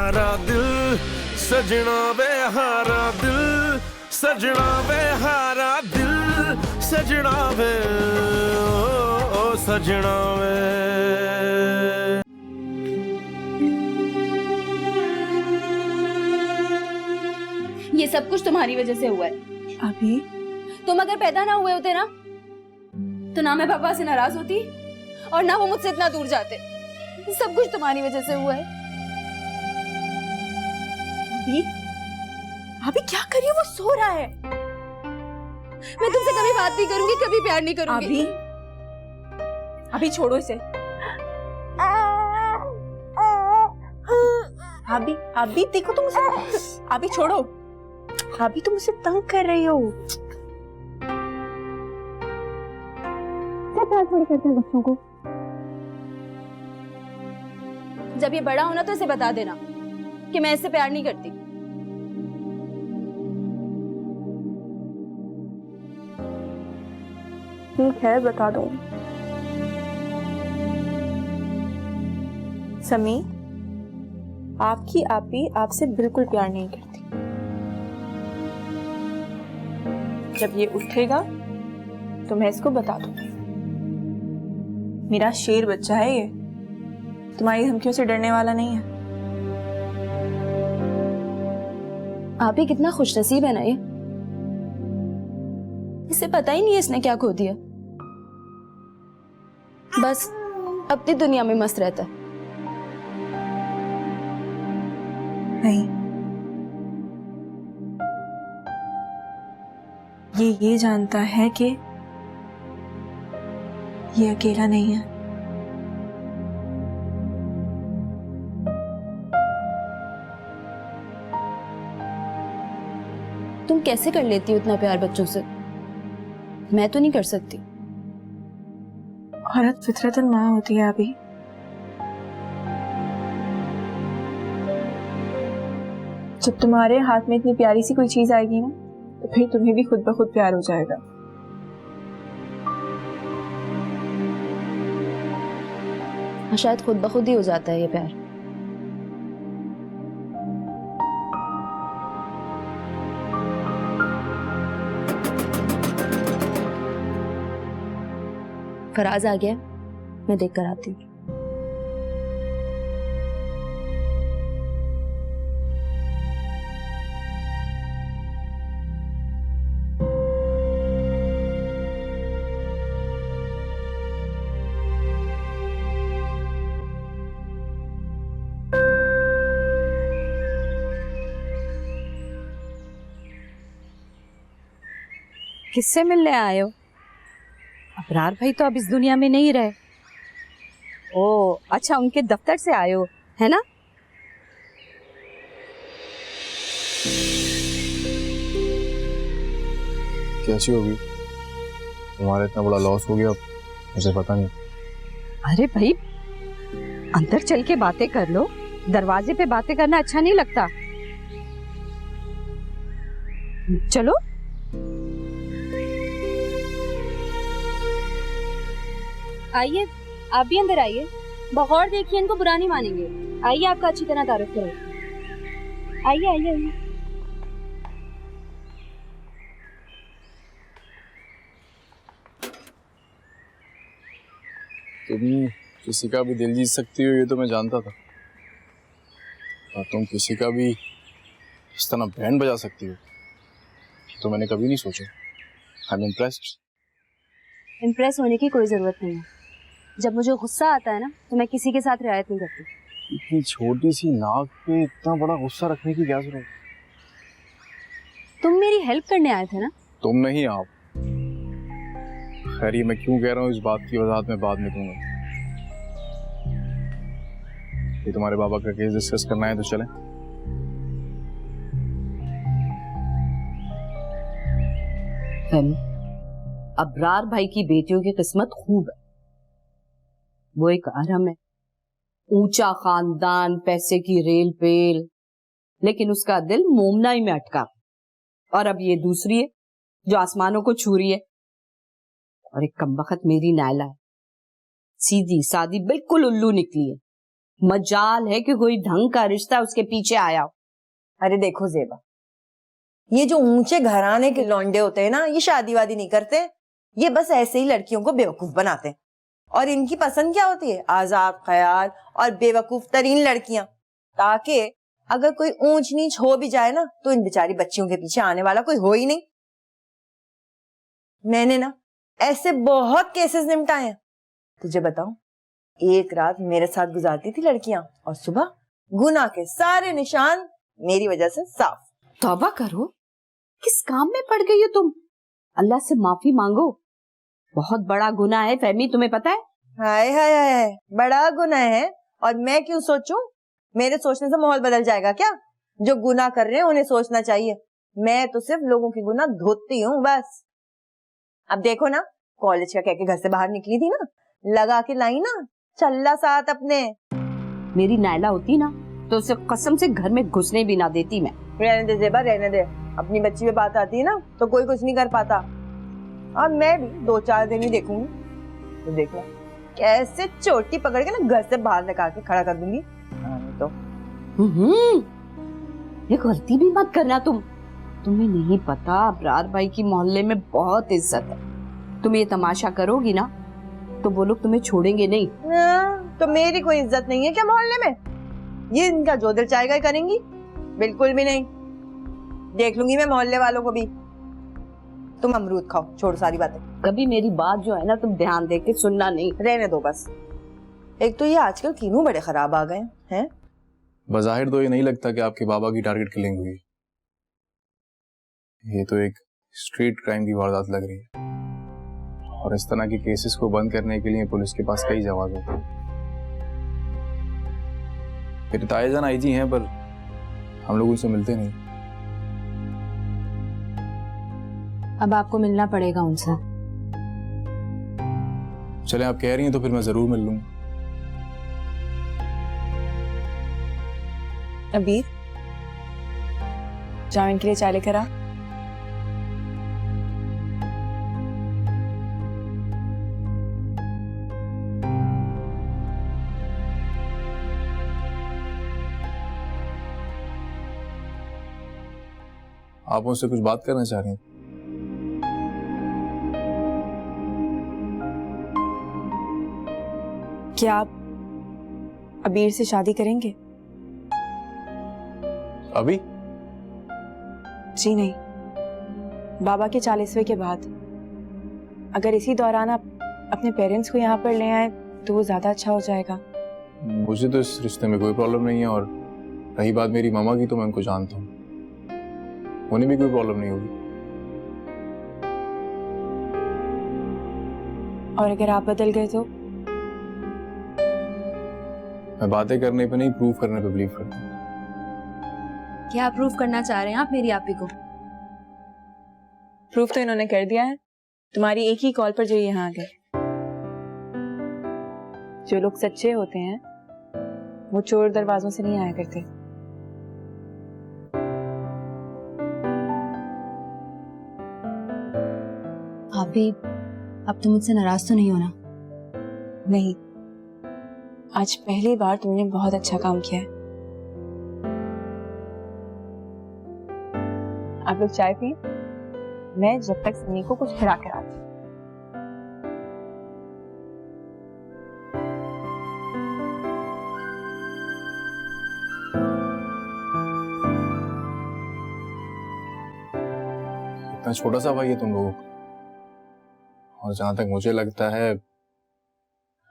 हारा दिल, सजना वे हारा दिल, सजना वे हारा दिल, सजना वे ओ सजना वे। ये सब कुछ तुम्हारी वजह से हुआ है। अभी तुम अगर पैदा ना हुए होते ना तो ना मैं पापा से नाराज होती और ना वो मुझसे इतना दूर जाते। सब कुछ तुम्हारी वजह से हुआ है। अभी अभी क्या करिए, वो सो रहा है। मैं तुमसे कभी बात नहीं करूंगी, कभी प्यार नहीं करूंगी। अभी अभी छोड़ो इसे। अभी अभी देखो तुम उसे, अभी छोड़ो। अभी तुम उसे तंग कर रही हो। प्यार थोड़ी करते हैं बच्चों को। जब ये बड़ा होना तो इसे बता देना कि मैं इससे प्यार नहीं करती। ठीक है, बता दो। समी, आपकी आपी आपसे बिल्कुल प्यार नहीं करती। जब ये उठेगा तो मैं इसको बता दूंगी। मेरा शेर बच्चा है ये, तुम्हारी धमकियों से डरने वाला नहीं है। आप ही कितना खुशनसीब है ना ये। इसे पता ही नहीं है इसने क्या खो दिया। बस अपनी दुनिया में मस्त रहता है। नहीं, ये जानता है कि ये अकेला नहीं है। तुम कैसे कर लेती हो इतना प्यार बच्चों से? मैं तो नहीं कर सकती। औरत फितरतन माँ होती है अभी। जब तुम्हारे हाथ में इतनी प्यारी सी कोई चीज आएगी ना, तो फिर तुम्हें भी खुद ब खुद प्यार हो जाएगा। हाँ, शायद खुद ब खुद ही हो जाता है ये प्यार। फराज आ गया, मैं देख कर आती हूँ। किससे मिलने आए हो? अबरार भाई तो अब इस दुनिया में नहीं रहे। ओ अच्छा, उनके दफ्तर से आए हो, है ना? कैसी होगी? तुम्हारा इतना बड़ा लॉस हो गया, मुझे पता नहीं। अरे भाई, अंदर चल के बातें कर लो। दरवाजे पे बातें करना अच्छा नहीं लगता। चलो। आइए, आप भी अंदर आइए। बगौर देखिए, इनको बुरा नहीं मानेंगे। आइए, आपका अच्छी तरह तारुफ करो। आइए आइए आइए। तुम किसी का भी दिल जीत सकती हो, ये तो मैं जानता था। और तुम किसी का भी इस तरह बैंड बजा सकती हो, तो मैंने कभी नहीं सोचा। I am impressed. इम्प्रेस होने की कोई जरूरत नहीं है। जब मुझे गुस्सा आता है ना, तो मैं किसी के साथ रियायत नहीं करती। इतनी छोटी सी नाक पे इतना बड़ा गुस्सा रखने की क्या जरूरत? तुम मेरी हेल्प करने आए थे ना? तुम नहीं, आप। खैर, ये मैं क्यों कह रहा हूँ इस बात की वजाहत मैं बाद में दूंगा। ये तुम्हारे बाबा का केस डिस्कस करना है तो चलें। अबरार भाई की बेटियों की किस्मत खूब है। वो एक अरम है, ऊंचा खानदान, पैसे की रेल पेल, लेकिन उसका दिल मोमनाई में अटका। और अब ये दूसरी है जो आसमानों को छू रही है। और एक कमबख्त मेरी नायला है, सीधी सादी बिल्कुल उल्लू निकली है। मजाल है कि कोई ढंग का रिश्ता उसके पीछे आया हो। अरे देखो जेबा, ये जो ऊंचे घराने के लौंडे होते हैं ना, ये शादी वादी नहीं करते, ये बस ऐसे ही लड़कियों को बेवकूफ बनाते हैं। और इनकी पसंद क्या होती है? आजाद ख्याल और बेवकूफ तरीन लड़कियां, ताकि अगर कोई ऊंच नीच हो भी जाए ना तो इन बेचारी बच्चियों के पीछे आने वाला कोई हो ही नहीं। मैंने ना ऐसे बहुत केसेस निपटाए हैं। तुझे बताऊं, एक रात मेरे साथ गुजारती थी लड़कियां और सुबह गुनाह के सारे निशान मेरी वजह से साफ। तौबा करो, किस काम में पड़ गई हो तुम? अल्लाह से माफी मांगो, बहुत बड़ा गुनाह है फहमी, तुम्हें पता है? हाय हाय हाय, बड़ा गुनाह है। और मैं क्यों सोचूं? मेरे सोचने से माहौल बदल जाएगा क्या? जो गुनाह कर रहे हैं उन्हें सोचना चाहिए। मैं तो सिर्फ लोगों की गुनाह धोती हूँ बस। अब देखो ना, कॉलेज का कह के घर से बाहर निकली थी ना, लगा के लाई ना चल्ला साथ अपने। मेरी नायला होती ना तो उसे कसम से घर में घुसने भी ना देती मैं। रहने दे जेबा, रहने दे। अपनी बच्ची पे बात आती है ना तो कोई कुछ नहीं कर पाता। और मैं भी 2-4 दिन ही देखूंगी तो देखना कैसे चोटी पकड़ के ना घर से बाहर निकाल के खड़ा कर दूंगी। तो ये गलती भी मत करना तुम। तुम्हें नहीं पता, अबरार भाई की मोहल्ले में बहुत इज्जत है। तुम ये तमाशा करोगी ना तो वो लोग तुम्हें छोड़ेंगे नहीं। तो मेरी कोई इज्जत नहीं है क्या मोहल्ले में? ये इनका जो दिल चाहेगा ही करेंगी? बिल्कुल भी नहीं। देख लूंगी मैं मोहल्ले वालों को भी। तुम अमरूद खाओ, छोड़ो सारी बातें। कभी मेरी बात जो है ना तुम ध्यान दे के सुनना नहीं। रहने दो बस। एक तो ये आजकल तीनों बड़े खराब आ गए हैं। बज़ाहिर तो ये नहीं लगता कि आपके बाबा की टारगेट किलिंग हुई। ये तो एक स्ट्रीट क्राइम की वारदात लग रही है। और इस तरह के केसेस को बंद करने के लिए पुलिस के पास कई जवाब होते हैं। मेरे ताएजान आईजी हैं पर हम लोग उनसे मिलते नहीं। अब आपको मिलना पड़ेगा उनसे। चले आप कह रही हैं तो फिर मैं जरूर मिल लूंगा। अबीर, जाओ इनके लिए चाय लेकर आ। आप मुझसे कुछ बात करना चाह रही हैं? क्या आप अबीर से शादी करेंगे? अभी? जी नहीं, बाबा के 40वें के बाद। अगर इसी दौरान आप अपने पेरेंट्स को यहाँ पर ले आए तो वो ज्यादा अच्छा हो जाएगा। मुझे तो इस रिश्ते में कोई प्रॉब्लम नहीं है। और रही बात मेरी मामा की, तो मैं उनको जानता हूँ, उन्हें भी कोई प्रॉब्लम नहीं होगी। और अगर आप बदल गए तो? मैं बातें करने पे नहीं, प्रूव करने पे बिलीव करता हूँ। क्या प्रूफ करना चाह रहे हैं आप मेरी आपी को? प्रूफ तो इन्होंने कर दिया है, तुम्हारी एक ही कॉल पर जो यहाँ आ गए। जो लोग सच्चे होते हैं वो चोर दरवाजों से नहीं आया करते। भाभी, अब तुम मुझसे नाराज तो नहीं हो ना? नहीं, आज पहली बार तुमने बहुत अच्छा काम किया है। आप लोग चाय पिए, मैं जब तक सनी को कुछ खिला कर आती हूँ। इतना छोटा सा भाई है तुम लोगों का, और जहां तक मुझे लगता है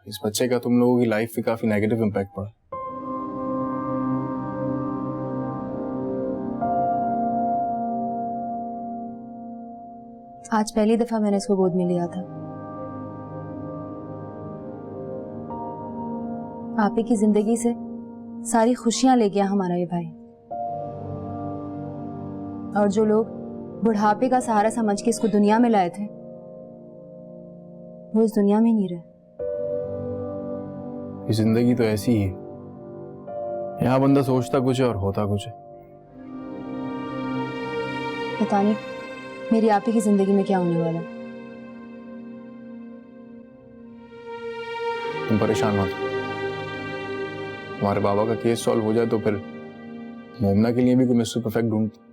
इस बच्चे का तुम लोगों की लाइफ पे काफी नेगेटिव इम्पैक्ट पड़ा। आज पहली दफा मैंने इसको गोद में लिया था। आप ही की जिंदगी से सारी खुशियां ले गया हमारा ये भाई। और जो लोग बुढ़ापे का सहारा समझ के इसको दुनिया में लाए थे वो इस दुनिया में नहीं रहे। ये जिंदगी तो ऐसी ही है, यहाँ बंदा सोचता कुछ है और होता कुछ है। पता नहीं मेरी आप ही की जिंदगी में क्या होने वाला। तुम परेशान मत हो, हमारे बाबा का केस सॉल्व हो जाए तो फिर मोमना के लिए भी कोई मिस्टर परफेक्ट ढूंढते।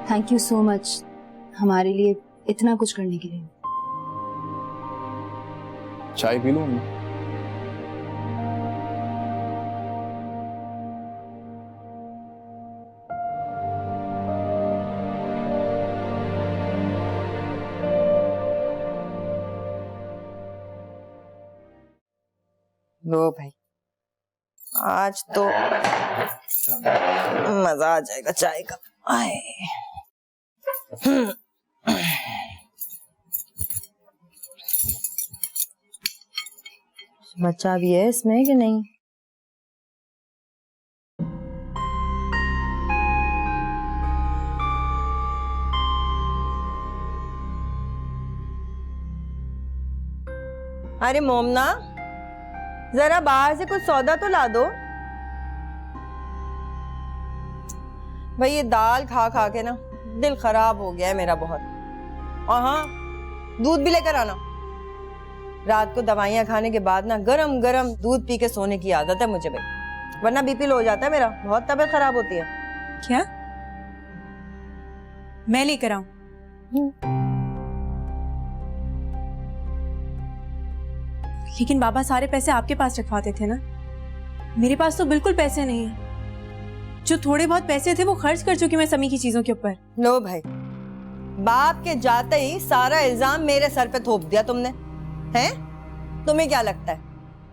थैंक यू सो मच हमारे लिए इतना कुछ करने के लिए। चाय पी लूं अम्मा? लो भाई, आज तो मजा आ जाएगा चाय का। आए बच्चा भी है इसमें कि नहीं? अरे मोमना, जरा बाहर से कुछ सौदा तो ला दो भाई। ये दाल खा खा के ना दिल खराब हो गया है मेरा बहुत। और हाँ, दूध भी लेकर आना। रात को दवाइयां खाने के बाद ना गरम गरम दूध पी के सोने की आदत है मुझे भाई, वरना बीपी लो हो जाता है मेरा, बहुत तबीयत खराब होती है। क्या मैं लेकर आऊं? लेकिन बाबा सारे पैसे आपके पास रखवाते थे ना, मेरे पास तो बिल्कुल पैसे नहीं है। जो थोड़े बहुत पैसे थे वो खर्च कर चुकी मैं समी की चीजों के ऊपर। लो भाई, बाप के जाते ही सारा इल्जाम मेरे सर पे थोप दिया तुमने, हैं? तुम्हें क्या लगता है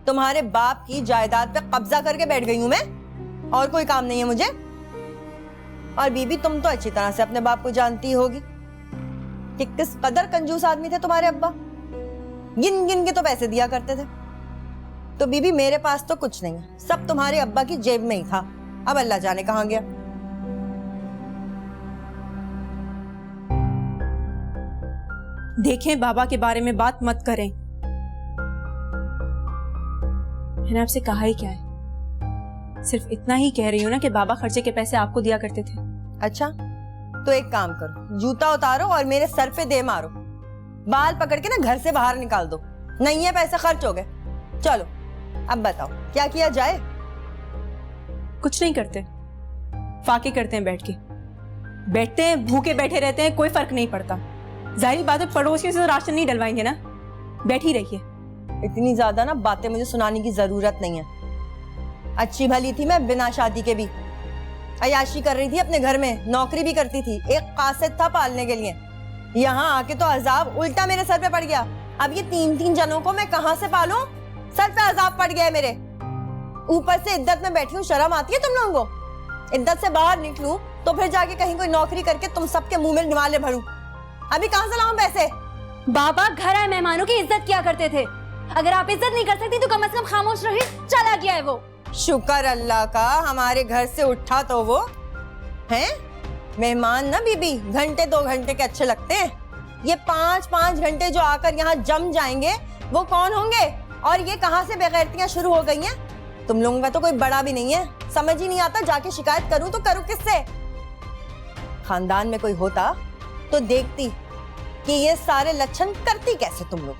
तुम्हारे बाप की जायदाद पे कब्जा करके बैठ गई हूं मैं, और कोई काम नहीं है मुझे? और बीबी, तुम तो अच्छी तरह से अपने बाप को जानती होगी कि किस कदर कंजूस आदमी थे तुम्हारे अब्बा। गिन गिन के तो पैसे दिया करते थे। तो बीबी, मेरे पास तो कुछ नहीं है, सब तुम्हारे अब्बा की जेब में ही था। अब अल्लाह जाने कहां गया। देखें, बाबा के बारे में बात मत करें। मैंने आपसे कहा ही क्या है, सिर्फ इतना ही कह रही हूँ ना कि बाबा खर्चे के पैसे आपको दिया करते थे। अच्छा, तो एक काम करो, जूता उतारो और मेरे सर पे दे मारो, बाल पकड़ के ना घर से बाहर निकाल दो। नहीं है पैसे, खर्च हो गए। चलो अब बताओ क्या किया जाए। कुछ नहीं करते, फाके करते हैं बैठते हैं, भूखे बैठे रहते हैं, कोई फर्क नहीं पड़ता। जाहिर बात है पड़ोसियों से तो राशन नहीं डलवाएंगे ना, बैठी रहिए। इतनी ज्यादा ना बातें मुझे सुनाने की जरूरत नहीं है। अच्छी भली थी मैं बिना शादी के भी, अयाशी कर रही थी अपने घर में, नौकरी भी करती थी, एक कासिद था पालने के लिए। यहाँ आके तो अजाब उल्टा मेरे सर पे पड़ गया। अब ये 3-3 जनों को मैं कहाँ से पालूं? सर पे अजाब पड़ गया है मेरे। ऊपर से इद्दत में बैठी हूँ, शर्म आती है तुम लोगों को? इद्दत से बाहर निकलूं तो फिर जाके कहीं कोई नौकरी करके तुम सबके मुंह में निवाले भरूं। अभी कहाँ से लाऊं पैसे? बाबा घर आए मेहमानों की इज्जत किया करते थे, अगर आप इज्जत नहीं कर सकती तो कम से कम खामोश रहिए। चला गया है वो। शुक्र अल्लाह का हमारे घर से उठा तो वो हैं। मेहमान ना बीबी घंटे 2 घंटे के अच्छे लगते हैं, ये 5-5 घंटे जो आकर यहाँ जम जाएंगे वो कौन होंगे? और ये कहाँ से बेगैरतियां शुरू हो गई हैं? तुम लोगों का तो कोई बड़ा भी नहीं है, समझ ही नहीं आता जाके शिकायत करूं तो करूं किससे? खानदान में कोई होता तो देखती कि ये सारे लक्षण करती कैसे तुम लोग।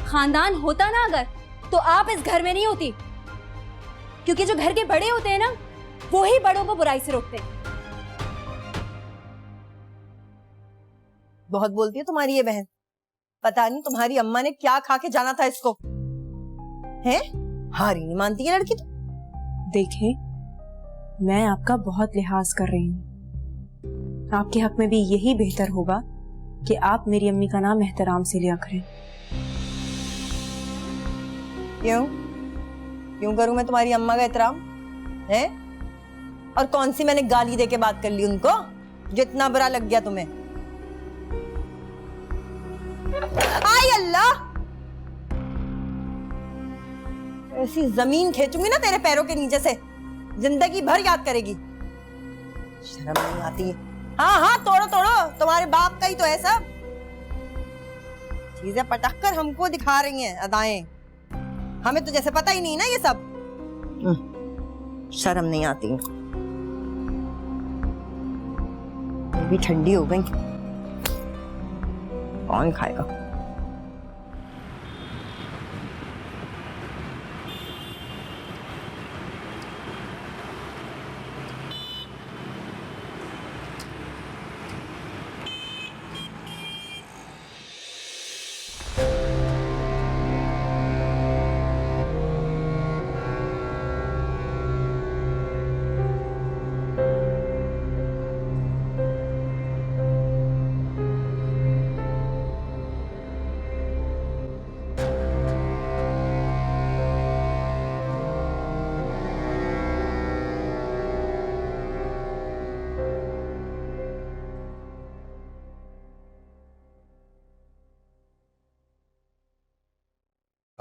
खानदान होता ना अगर, तो आप इस घर में नहीं होती, क्योंकि जो घर के बड़े होते हैं ना वो ही बड़ों को बुराई से रोकते हैं। बहुत बोलती है तुम्हारी ये बहन, पता नहीं तुम्हारी अम्मा ने क्या खा के जाना था इसको। हैं? हारी नहीं मानती है लड़की तो। देखें, मैं आपका बहुत लिहाज कर रही हूँ, आपके हक में भी यही बेहतर होगा कि आप मेरी अम्मी का नाम एहतराम से लिया करें। क्यों क्यों करूं मैं तुम्हारी अम्मा का एहतराम? है? और कौन सी मैंने गाली दे के बात कर ली उनको जो इतना बुरा लग गया तुम्हें? आय अल्लाह, ऐसी जमीन खींचूंगी ना तेरे पैरों के नीचे से, जिंदगी भर याद करेगी। शर्म नहीं आती? हाँ हाँ, तोड़ो तोड़ो, तुम्हारे बाप का ही तो है सब। चीजें पटक कर हमको दिखा रही हैं अदाएं, हमें तो जैसे पता ही नहीं ना ये सब। शर्म नहीं आती। ये भी ठंडी हो गई, कौन खाएगा?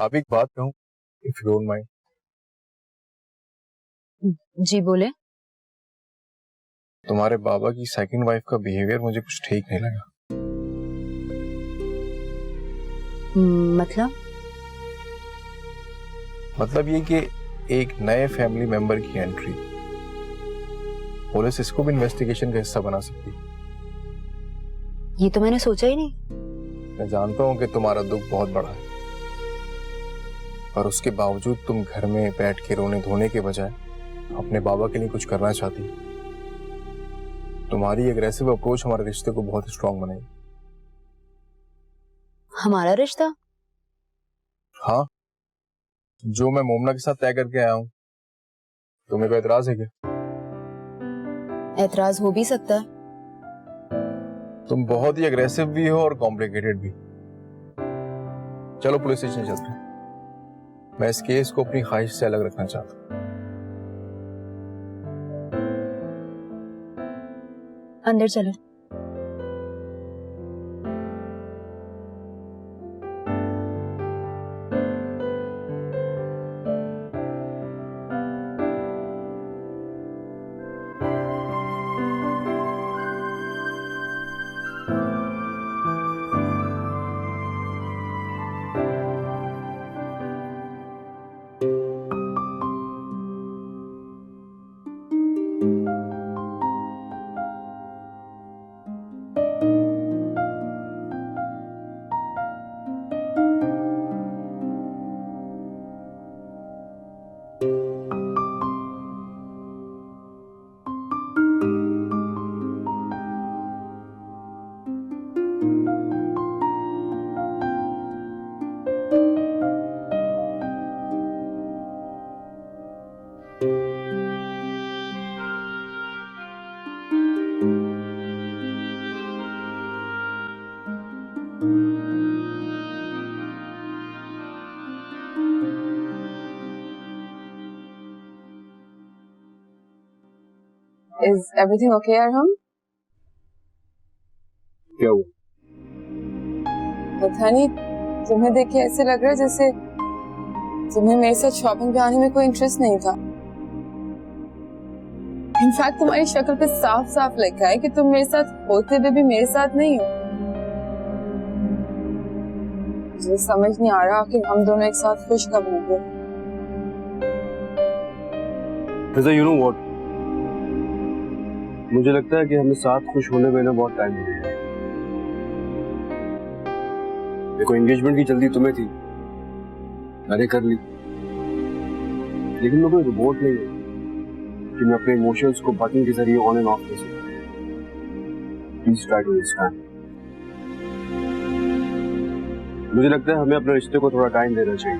आप एक बात कहूँ, इफ यू डोंट माइंड। जी बोले। तुम्हारे बाबा की सेकंड वाइफ का बिहेवियर मुझे कुछ ठीक नहीं लगा। मतलब ये कि एक नए फैमिली मेंबर की एंट्री, पुलिस इसको भी इन्वेस्टिगेशन का हिस्सा बना सकती। ये तो मैंने सोचा ही नहीं। मैं जानता हूँ कि तुम्हारा दुख बहुत बड़ा है, पर उसके बावजूद तुम घर में बैठ के रोने धोने के बजाय अपने बाबा के लिए कुछ करना चाहती। तुम्हारी एग्रेसिव अप्रोच हमारे रिश्ते को बहुत स्ट्रांग बनाई। हमारा रिश्ता? हाँ, जो मैं मोमना के साथ तय करके आया हूँ। तुम्हें कोई एतराज है क्या? एतराज हो भी सकता है। तुम बहुत ही अग्रेसिव भी हो और कॉम्प्लिकेटेड भी। चलो पुलिस स्टेशन चलते हैं। मैं इस केस को अपनी ख्वाहिश से अलग रखना चाहता हूँ। अंदर चलो। Is everything okay at home? क्या हुआ? पता नहीं, तुम्हें देख के ऐसे लग रहा है जैसे तुम्हें मेरे साथ शॉपिंग पे आने में कोई इंटरेस्ट नहीं था। इनफैक्ट तुम्हारी शक्ल पे साफ साफ लिखा है कि तुम मेरे साथ होते हुए भी मेरे साथ नहीं हो। मुझे समझ नहीं आ रहा आखिर हम दोनों एक साथ खुश कब होंगे। You know what? मुझे लगता है कि हमें साथ खुश होने में ना बहुत टाइम लगेगा। देखो, एंगेजमेंट की जल्दी तुम्हें थी, मैंने कर ली, लेकिन मैं कोई रोबोट नहीं हूँ कि मैं अपने इमोशंस को बटन के जरिए ऑन एंड ऑफ कर सकूं। Please try to understand. मुझे लगता है हमें अपने रिश्ते को थोड़ा टाइम देना चाहिए।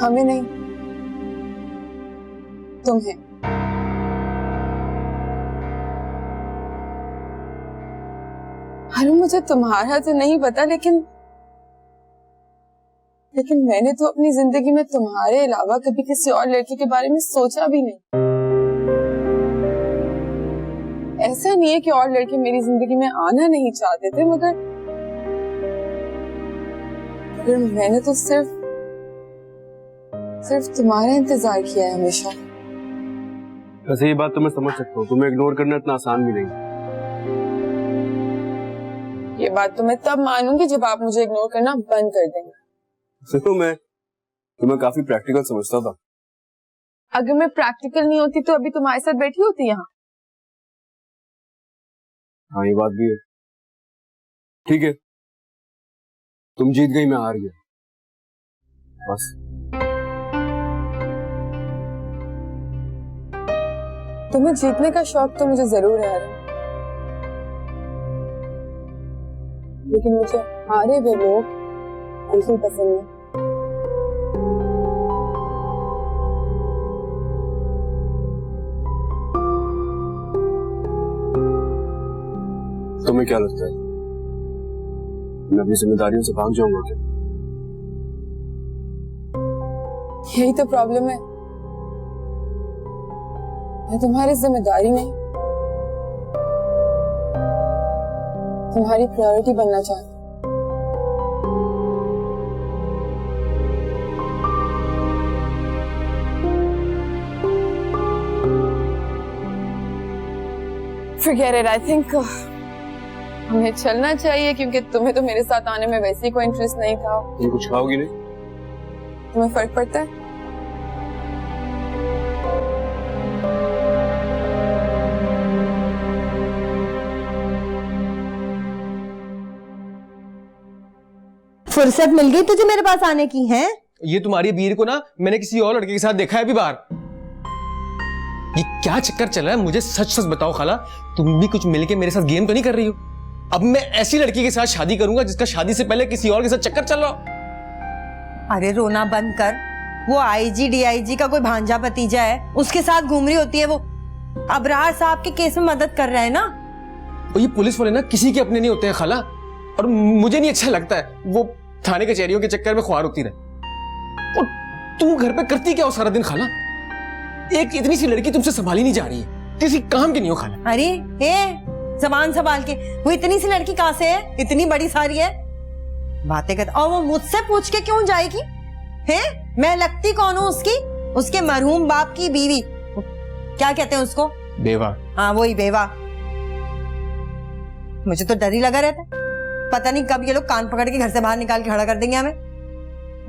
हमें नहीं, तुम्हें। अरे मुझे तुम्हारा तो नहीं पता, लेकिन मैंने तो अपनी जिंदगी में तुम्हारे अलावा कभी किसी और लड़की के बारे में सोचा भी नहीं। ऐसा नहीं है कि और लड़के मेरी जिंदगी में आना नहीं चाहते थे, मगर मैंने तो सिर्फ तुम्हारा इंतजार किया है हमेशा। वैसे ये बात तो मैं समझ सकता हूँ, तुम्हें इग्नोर करना इतना आसान भी नहीं। ये बात तो मैं तब मानूंगी जब आप मुझे इग्नोर करना बंद कर देंगे। सुनो, मैं तुम्हें काफी प्रैक्टिकल समझता था। अगर मैं प्रैक्टिकल नहीं होती तो अभी तुम्हारे साथ बैठी होती यहाँ। हाँ, ये बात भी है। ठीक है, तुम जीत गई, मैं हार गया, बस। तुम्हें जीतने का शौक तो मुझे जरूर है, लेकिन मुझे हारे हुए लोग बिल्कुल पसंद नहीं। तुम्हें क्या लगता है, मैं अपनी जिम्मेदारियों से भाग जाऊंगा क्या? यही तो प्रॉब्लम है, मैं तुम्हारी जिम्मेदारी नहीं, तुम्हारी प्रायोरिटी बनना चाहती हूँ। Forget it. I think हमें चलना चाहिए क्योंकि तुम्हें तो मेरे साथ आने में वैसे ही कोई इंटरेस्ट नहीं था। तुम कुछ खाओगी नहीं? तुम्हें फर्क पड़ता है? फुर्सत मिल गई तुझे मेरे पास आने की है? ये तुम्हारी वीर को ना मैंने किसी और लड़के के साथ देखा है अभी बाहर। ये क्या चक्कर चल रहा है? मुझे सच सच बताओ खाला, तुम भी कुछ मिलके मेरे साथ गेम तो नहीं कर रही हो? अब मैं ऐसी लड़की के साथ शादी करूंगा जिसका शादी से पहले किसी और के साथ चक्कर चल रहा हो? अरे रोना बंद कर। वो आईजी डीआईजी का कोई भांजा भतीजा है, उसके साथ घूम रही होती है वो। अबरार साहब के केस में मदद कर रहा है ना। और ये पुलिस वाले ना किसी के अपने नहीं होते हैं खाला, और मुझे नहीं अच्छा लगता है वो थाने कचहरियों के चक्कर में ख्वार होती रहे। और तुम घर पे करती क्या हो सारा दिन खाला? एक इतनी सी लड़की तुमसे संभाली नहीं जा रही है, किसी काम की नहीं हो खाला। अरे जबान संभाल के, वो इतनी सी लड़की कहां से है? इतनी बड़ी सारी है, बातें कर। और वो मुझसे पूछ के क्यों जाएगी? हैं? मैं लगती कौन हूँ उसकी? उसके मरहूम बाप की बीवी, क्या कहते हैं उसको? बेवा। हाँ वही बेवा। मुझे तो डर ही लगा रहता है, पता नहीं कब ये लोग कान पकड़ के घर से बाहर निकाल के खड़ा कर देंगे हमें।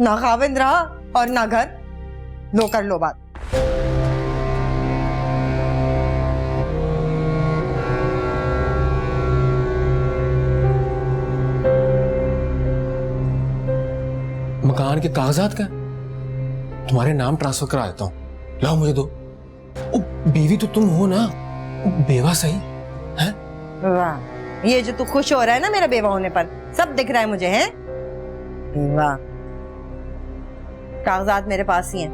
ना खाविंद रहा और ना घर। लो कर लो बात। मकान के कागजात का तुम्हारे नाम ट्रांसफर करा देता हूं, लाओ मुझे दो। ओ, बीवी तो तुम हो ना, बेवा सही है? वाह, ये जो तू खुश हो रहा है ना मेरा बेवा होने पर, सब दिख रहा है मुझे। है वाह, कागजात मेरे पास ही हैं।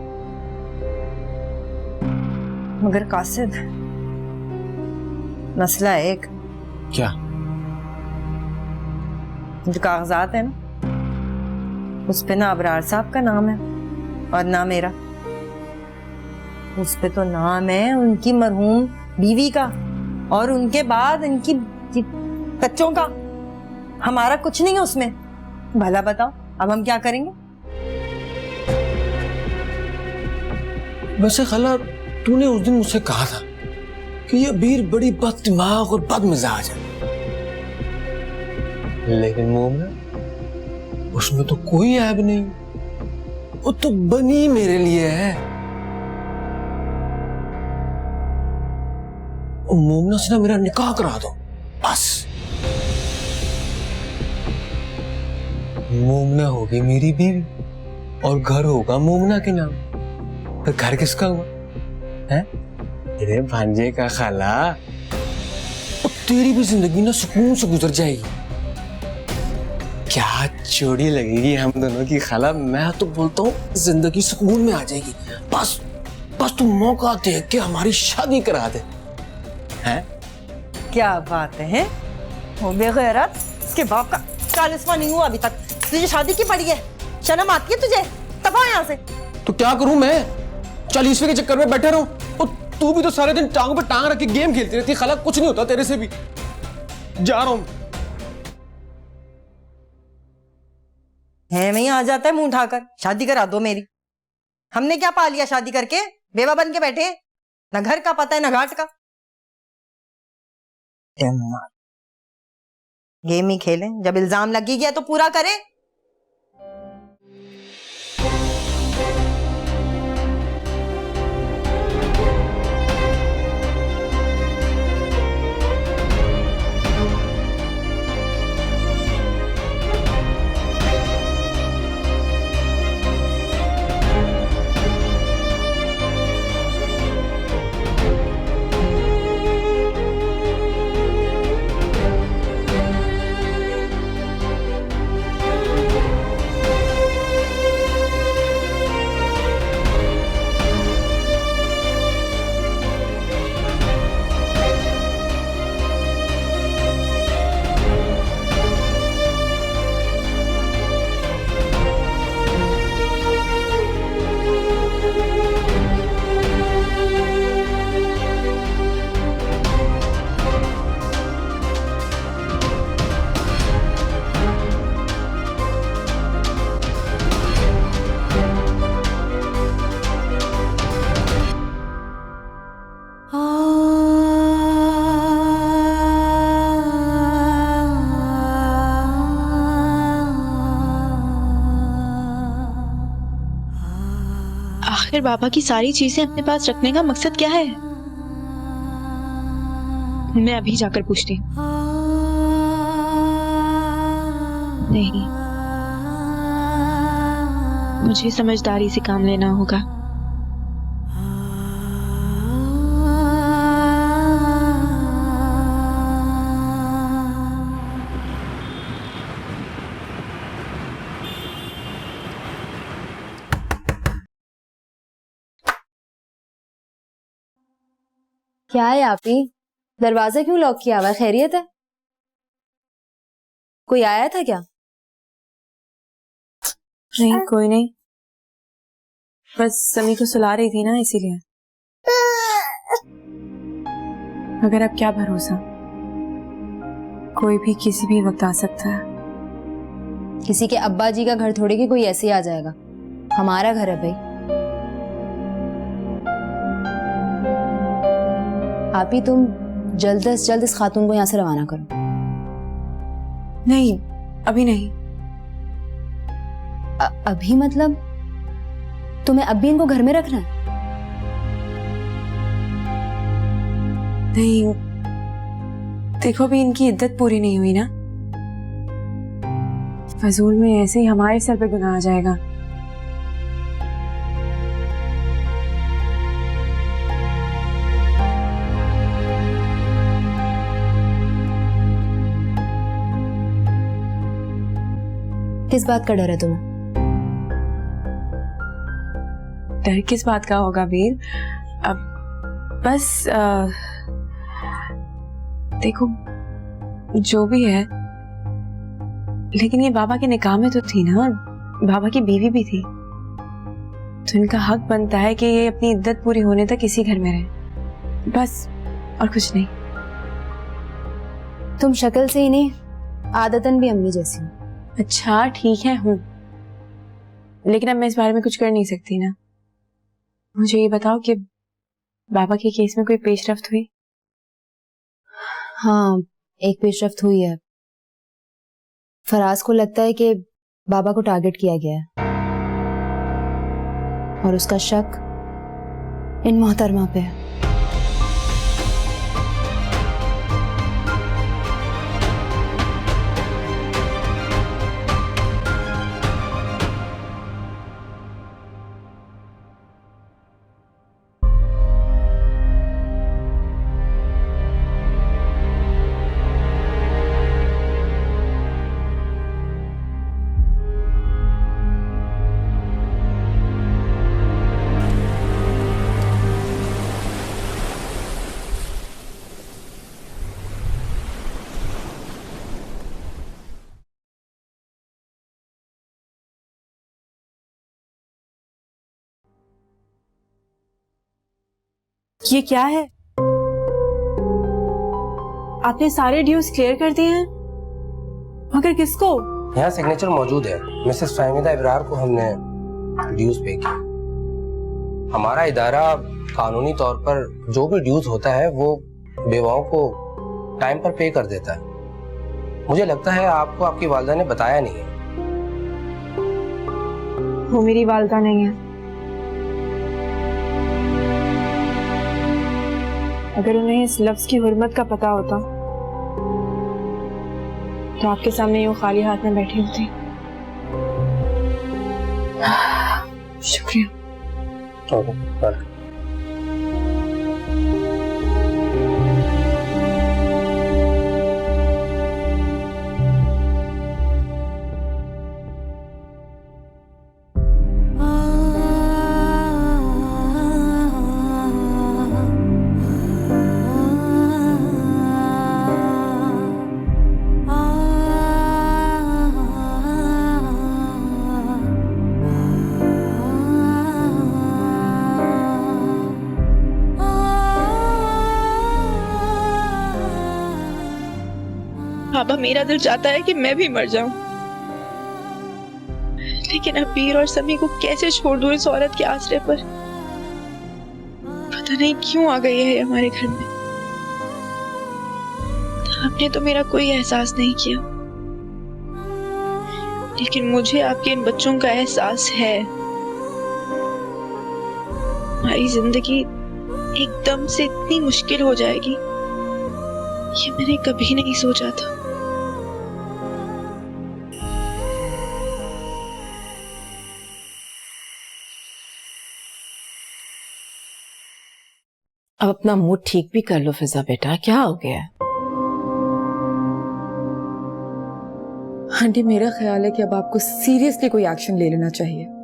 मगर कासिद, मसला है एक। क्या? जो कागजात है ना, उस पे ना अबरार साहब का नाम है और ना मेरा। उस पे तो नाम है उनकी मरहूम बीवी का और उनके बाद इनकी बच्चों का। हमारा कुछ नहीं है उसमें। भला बताओ अब हम क्या करेंगे? वैसे खाला, तूने उस दिन मुझसे कहा था कि ये बीर बड़ी बददिमाग और बदमिजाज है, लेकिन मोमना उसमें तो कोई ऐब नहीं। वो तो बनी मेरे लिए है। मोमना से ना मेरा निकाह करा दो बस। मोमना होगी मेरी बीवी और घर होगा मोमना के नाम। तो घर किसका हुआ है? तेरे भांजे का खाला। और तेरी भी जिंदगी ना सुकून से गुजर जाएगी। क्या जोड़ी लगेगी हम दोनों की खाला। मैं तो बोलता हूँ जिंदगी सुकून में आ जाएगी। बस बस तू मौका देख के हमारी शादी करा दे। हैं? क्या बात है? वो बेगैरत, इसके बाप का चालीसवां नहीं हुआ अभी तक, तुझे शादी की पड़ी है? शर्म आती है तुझे? दफा यहाँ से। तो क्या करूं मैं? 40वें के चक्कर में बैठे रहूं? और तू भी तो सारे दिन टांगों पे टांग रख के गेम खेलती रहती है खाला। कुछ नहीं होता तेरे से भी। जा रहा हूं। है, वहीं आ जाता है मुंह उठाकर। शादी करा दो मेरी। हमने क्या पा लिया शादी करके? बेवा बन के बैठे, ना घर का पता है ना घाट का। गेम ही खेलें, जब इल्जाम लगी गया तो पूरा करें। आखिर बाबा की सारी चीजें अपने पास रखने का मकसद क्या है? मैं अभी जाकर पूछती हूँ। नहीं, मुझे समझदारी से काम लेना होगा। क्या है आपी? दरवाजा क्यों लॉक किया हुआ है? खैरियत है? कोई आया था क्या? नहीं, कोई नहीं, बस समी को सुला रही थी ना, इसीलिए। मगर अब क्या भरोसा, कोई भी किसी भी वक्त आ सकता है। किसी के अब्बा जी का घर थोड़ी कि कोई ऐसे ही आ जाएगा। हमारा घर है भाई। आप ही तुम जल्द से जल्द इस खातून को यहाँ से रवाना करो। नहीं, अभी नहीं। अभी मतलब तुम्हें अब भी इनको घर में रखना है? नहीं, देखो अभी इनकी इद्दत पूरी नहीं हुई ना, फजूल में ऐसे ही हमारे सर पे गुनाह आ जाएगा। किस बात का डर है तुम्हें? डर किस बात का होगा वीर? अब बस देखो जो भी है, लेकिन ये बाबा के निकाह में तो थी ना, और बाबा की बीवी भी थी, तो इनका हक बनता है कि ये अपनी इद्दत पूरी होने तक इसी घर में रहे, बस, और कुछ नहीं। तुम शक्ल से ही नहीं, आदतन भी अम्मी जैसी हो। अच्छा ठीक है, हूँ, लेकिन अब मैं इस बारे में कुछ कर नहीं सकती ना। मुझे ये बताओ कि बाबा के केस में कोई पेशरफ्त हुई? हाँ, एक पेशरफ्त हुई है। फराज को लगता है कि बाबा को टारगेट किया गया है और उसका शक इन मोहतरमा पे है। ये क्या है? आपने सारे ड्यूज क्लियर कर दिए हैं, मगर किसको? यहाँ सिग्नेचर मौजूद है। मिसेस फाहमीदा इब्रार को हमने ड्यूज पे किया। हमारा इदारा कानूनी तौर पर जो भी ड्यूज होता है वो बेवाओं को टाइम पर पे कर देता है। मुझे लगता है आपको आपकी वालिदा ने बताया नहीं है। वो मेरी वालिदा नहीं है। अगर उन्हें इस लफ्ज की हुर्मत का पता होता तो आपके सामने यूं खाली हाथ में बैठी होती। शुक्रिया। बाबा, मेरा दिल चाहता है कि मैं भी मर जाऊं, लेकिन अब वीर और समी को कैसे छोड़ दूं इस औरत के आसरे पर? पता नहीं क्यों आ गई है हमारे घर में। आपने तो मेरा कोई एहसास नहीं किया, लेकिन मुझे आपके इन बच्चों का एहसास है। हमारी जिंदगी एकदम से इतनी मुश्किल हो जाएगी, ये मैंने कभी नहीं सोचा था। अब अपना मूड ठीक भी कर लो फिजा बेटा, क्या हो गया? आंटी, मेरा ख्याल है कि अब आपको सीरियसली कोई एक्शन ले लेना चाहिए।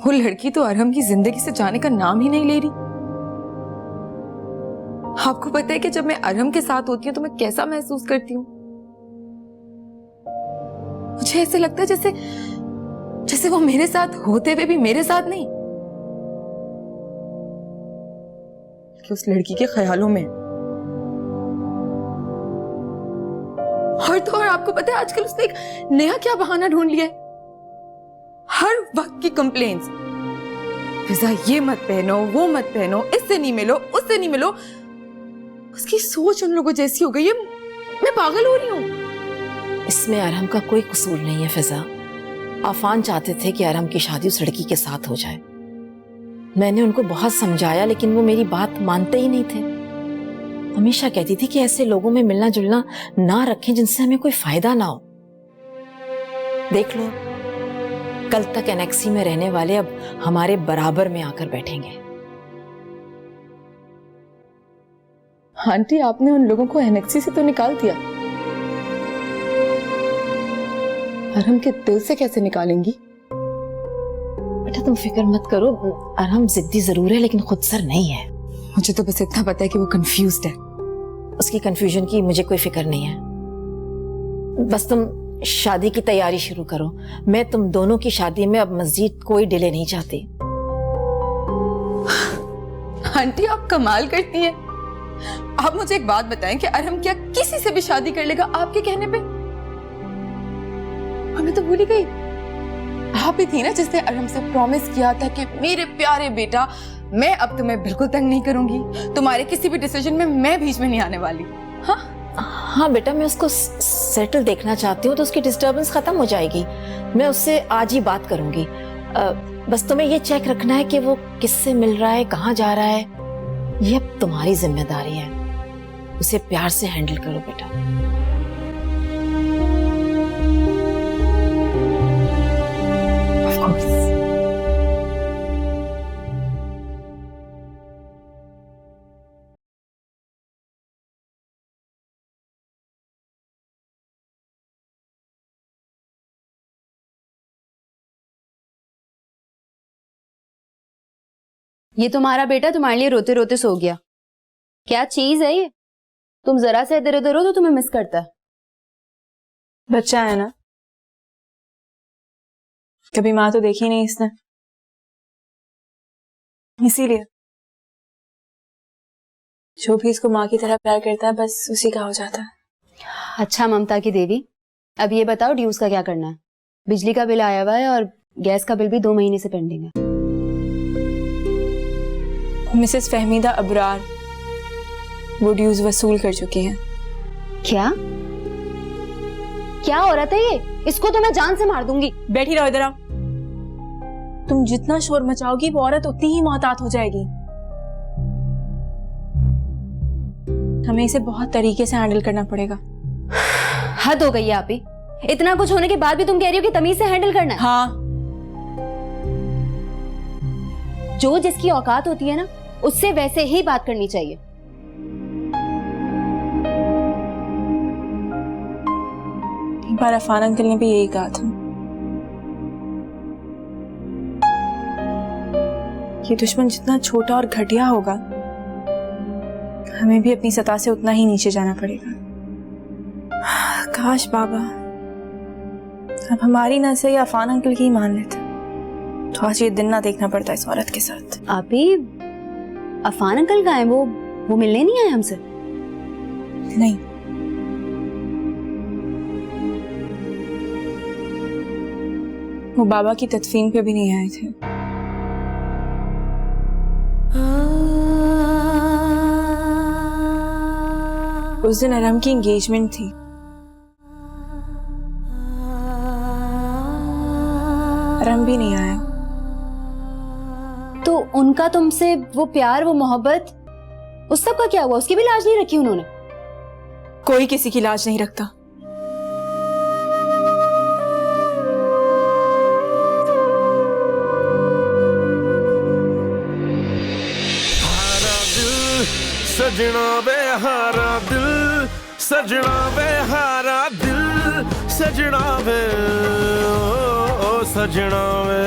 वो लड़की तो अरहम की जिंदगी से जाने का नाम ही नहीं ले रही। आपको पता है कि जब मैं अरहम के साथ होती हूँ तो मैं कैसा महसूस करती हूँ? मुझे ऐसे लगता है जैसे जैसे वो मेरे साथ होते हुए भी मेरे साथ नहीं, कि उस लड़की के ख्यालों में। और आपको पता है आजकल उसने एक नया क्या बहाना ढूंढ लिया है, हर वक्त की कंप्लेंट्स। फिजा ये मत पहनो, वो मत पहनो, इससे नहीं मिलो, उससे नहीं मिलो। उसकी सोच उन लोगों जैसी हो गई है, मैं पागल हो रही हूँ। इसमें अरहम का कोई कसूर नहीं है फिजा। आफान चाहते थे कि अरहम की शादी उस लड़की के साथ हो जाए। मैंने उनको बहुत समझाया लेकिन वो मेरी बात मानते ही नहीं थे। हमेशा कहती थी कि ऐसे लोगों में मिलना जुलना ना रखें जिनसे हमें कोई फायदा ना हो। देख लो, कल तक एनेक्सी में रहने वाले अब हमारे बराबर में आकर बैठेंगे। आंटी, आपने उन लोगों को एनेक्सी से तो निकाल दिया, अरहम के दिल से कैसे निकालेंगी? बेटा तुम फिक्र मत करो, अरहम जिद्दी जरूर है लेकिन खुद सर नहीं है। मुझे तो बस इतना पता है कि वो कंफ्यूज्ड है। उसकी कंफ्यूजन की मुझे कोई फिक्र नहीं है। बस तुम शादी की तैयारी शुरू करो। मैं तुम दोनों की शादी में अब मजीद कोई डिले नहीं चाहती। आंटी, आप कमाल करती हैं। आप मुझे एक बात बताएं कि अरहम क्या किसी से भी शादी कर लेगा आपके कहने पे? हमें तो भूल ही गई, आप ही थी ना जिसने अरहम से प्रॉमिस किया था कि मेरे प्यारे बेटा, मैं अब तुम्हें बिल्कुल तंग नहीं करूंगी, तुम्हारे किसी भी डिसीजन में मैं बीच में नहीं आने वाली। हाँ बेटा, मैं उसको सेटल देखना चाहती हूँ तो उसकी डिस्टर्बेंस खत्म हो जाएगी। मैं उससे आज ही बात करूंगी। बस तुम्हें ये चेक रखना है कि वो किससे मिल रहा है, कहाँ जा रहा है, ये अब तुम्हारी जिम्मेदारी है। उसे प्यार से हैंडल करो बेटा। ये तुम्हारा बेटा तुम्हारे लिए रोते रोते सो गया। क्या चीज है ये? तुम जरा सा इधर उधर हो तो तुम्हें मिस करता है। बच्चा है ना, कभी माँ तो देखी नहीं इसने, इसीलिए जो भी इसको माँ की तरह प्यार करता है बस उसी का हो जाता है। अच्छा ममता की देवी, अब ये बताओ ड्यूज का क्या करना है? बिजली का बिल आया हुआ है और गैस का बिल भी 2 महीने से पेंडिंग है। मिसेस फहमीदा अबरार वो ड्यूज वसूल कर चुकी हैं। क्या क्या औरत है ये? इसको तो मैं जान से मार दूंगी। बैठी रहो, इधर आओ। तुम जितना शोर मचाओगी वो औरत उतनी ही मोहतात हो जाएगी। हमें इसे बहुत तरीके से हैंडल करना पड़ेगा। हद हो गई है आप ही। इतना कुछ होने के बाद भी तुम कह रही हो कि तमीज से हैंडल करना है? हाँ, जो जिसकी औकात होती है ना, उससे वैसे ही बात करनी चाहिए। एक बार अफान अंकल ने भी यही कहा था। ये दुश्मन जितना छोटा और घटिया होगा, हमें भी अपनी सतह से उतना ही नीचे जाना पड़ेगा। काश बाबा अब हमारी ना सही अफान अंकल की ही मान लेते, तो आज ये दिन ना देखना पड़ता इस औरत के साथ। आप ही अफान अंकल कहाँ हैं? वो मिलने नहीं आए हमसे? नहीं, वो बाबा की तदफीन पे भी नहीं आए थे। उस दिन अरहम की एंगेजमेंट थी। अरहम भी नहीं आया। तो उनका तुमसे वो प्यार, वो मोहब्बत, उस सब का क्या हुआ? उसकी भी लाज नहीं रखी उन्होंने? कोई किसी की लाज नहीं रखता। हारा दिल सजना वे हारा दिल, सजना वे हारा दिल, सजना वे ओ सजना वे।